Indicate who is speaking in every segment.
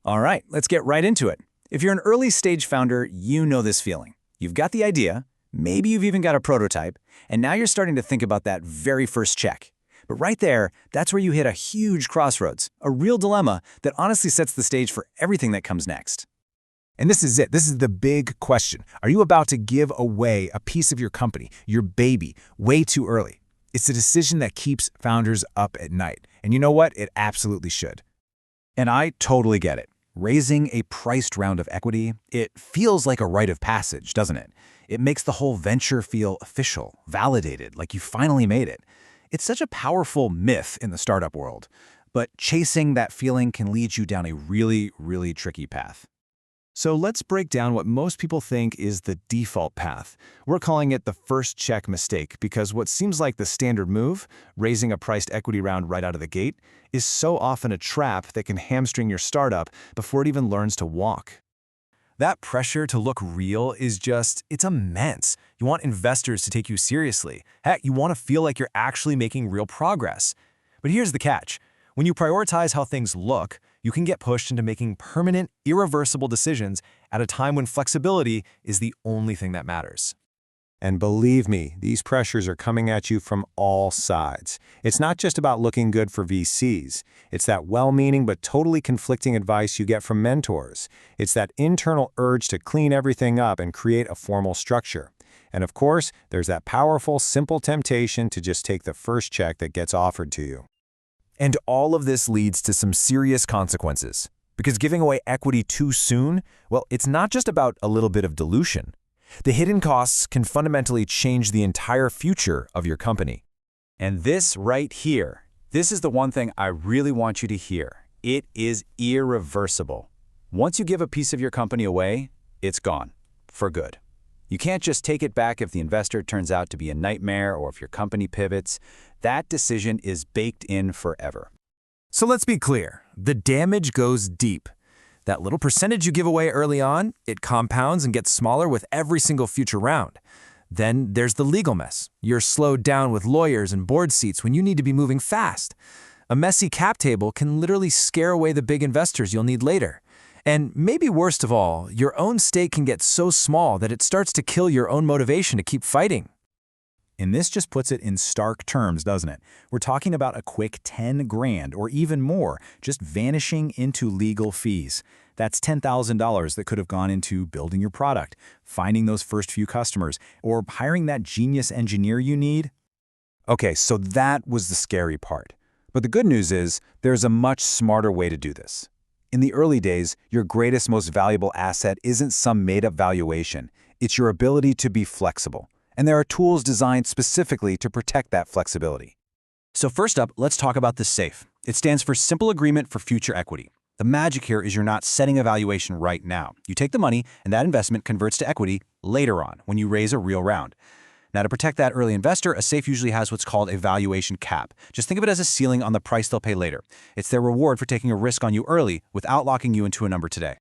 Speaker 1: All right, let's get right into it. If you're an early stage founder, you know this feeling. You've got the idea, maybe you've even got a prototype, and now you're starting to think about that very first check. But right there, that's where you hit a huge crossroads, a real dilemma that honestly sets the stage for everything that comes next.
Speaker 2: And this is it. This is the big question. Are you about to give away a piece of your company, your baby, way too early? It's a decision that keeps founders up at night. And you know what? It absolutely should.
Speaker 1: And I totally get it. Raising a priced round of equity, it feels like a rite of passage, doesn't it? It makes the whole venture feel official, validated, like you finally made it. It's such a powerful myth in the startup world, but chasing that feeling can lead you down a really, really tricky path.
Speaker 2: So let's break down what most people think is the default path. We're calling it the first check mistake because what seems like the standard move, raising a priced equity round right out of the gate, is so often a trap that can hamstring your startup before it even learns to walk.
Speaker 3: That pressure to look real it's immense. You want investors to take you seriously. Heck, you want to feel like you're actually making real progress. But here's the catch. When you prioritize how things look, you can get pushed into making permanent, irreversible decisions at a time when flexibility is the only thing that matters.
Speaker 4: And believe me, these pressures are coming at you from all sides. It's not just about looking good for VCs. It's that well-meaning but totally conflicting advice you get from mentors. It's that internal urge to clean everything up and create a formal structure. And of course, there's that powerful, simple temptation to just take the first check that gets offered to you.
Speaker 3: And all of this leads to some serious consequences. Because giving away equity too soon, well, it's not just about a little bit of dilution. The hidden costs can fundamentally change the entire future of your company.
Speaker 1: And this right here, this is the one thing I really want you to hear. It is irreversible. Once you give a piece of your company away, it's gone, for good. You can't just take it back if the investor turns out to be a nightmare or if your company pivots. That decision is baked in forever.
Speaker 3: So let's be clear, the damage goes deep. That little percentage you give away early on, it compounds and gets smaller with every single future round. Then there's the legal mess. You're slowed down with lawyers and board seats when you need to be moving fast. A messy cap table can literally scare away the big investors you'll need later. And maybe worst of all, your own stake can get so small that it starts to kill your own motivation to keep fighting.
Speaker 1: And this just puts it in stark terms, doesn't it? We're talking about a quick 10 grand or even more just vanishing into legal fees. That's $10,000 that could have gone into building your product, finding those first few customers, or hiring that genius engineer you need. Okay, so that was the scary part. But the good news is there's a much smarter way to do this. In the early days, your greatest, most valuable asset isn't some made-up valuation. It's your ability to be flexible. And there are tools designed specifically to protect that flexibility. So first up, let's talk about the SAFE. It stands for Simple Agreement for Future Equity. The magic here is you're not setting a valuation right now. You take the money, and that investment converts to equity later on when you raise a real round. Now, to protect that early investor, a SAFE usually has what's called a valuation cap. Just think of it as a ceiling on the price they'll pay later. It's their reward for taking a risk on you early without locking you into a number today.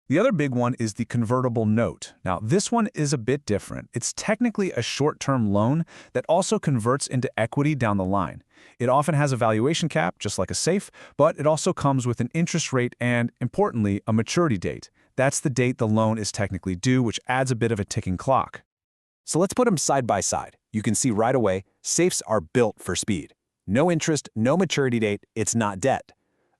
Speaker 2: The other big one is the convertible note. Now, this one is a bit different. It's technically a short-term loan that also converts into equity down the line. It often has a valuation cap, just like a SAFE, but it also comes with an interest rate and, importantly, a maturity date. That's the date the loan is technically due, which adds a bit of a ticking clock.
Speaker 1: So let's put them side by side. You can see right away, SAFEs are built for speed. No interest, no maturity date, it's not debt.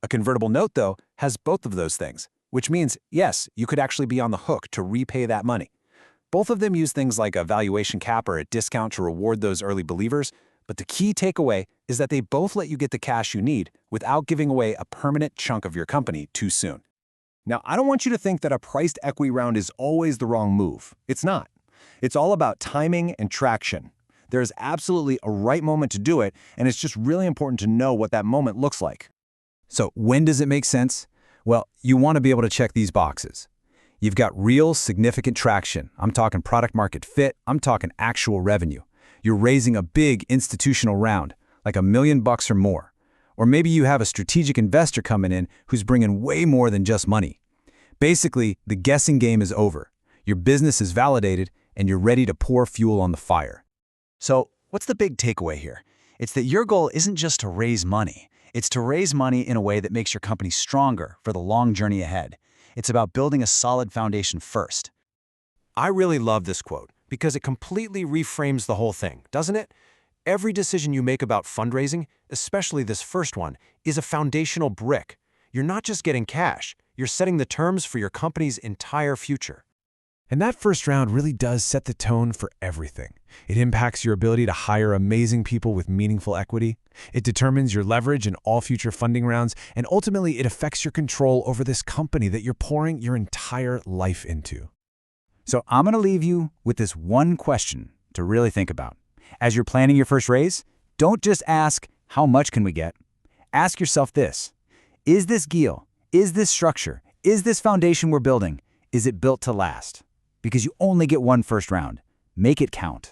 Speaker 1: A convertible note, though, has both of those things, which means, yes, you could actually be on the hook to repay that money. Both of them use things like a valuation cap or a discount to reward those early believers, but the key takeaway is that they both let you get the cash you need without giving away a permanent chunk of your company too soon. Now, I don't want you to think that a priced equity round is always the wrong move. It's not. It's all about timing and traction. There's absolutely a right moment to do it, and it's just really important to know what that moment looks like. So when does it make sense? Well, you want to be able to check these boxes. You've got real significant traction. I'm talking product market fit. I'm talking actual revenue. You're raising a big institutional round, like $1 million or more. Or maybe you have a strategic investor coming in who's bringing way more than just money. Basically, the guessing game is over. Your business is validated, and you're ready to pour fuel on the fire. So, what's the big takeaway here? It's that your goal isn't just to raise money.
Speaker 5: It's to raise money in a way that makes your company stronger for the long journey ahead. It's about building a solid foundation first.
Speaker 6: I really love this quote because it completely reframes the whole thing, doesn't it? Every decision you make about fundraising, especially this first one, is a foundational brick. You're not just getting cash, you're setting the terms for your company's entire future.
Speaker 2: And that first round really does set the tone for everything. It impacts your ability to hire amazing people with meaningful equity. It determines your leverage in all future funding rounds, and ultimately it affects your control over this company that you're pouring your entire life into.
Speaker 5: So I'm going to leave you with this one question to really think about. As you're planning your first raise, don't just ask, how much can we get? Ask yourself this: is this deal, is this structure, is this foundation we're building, is it built to last? Because you only get one first round. Make it count.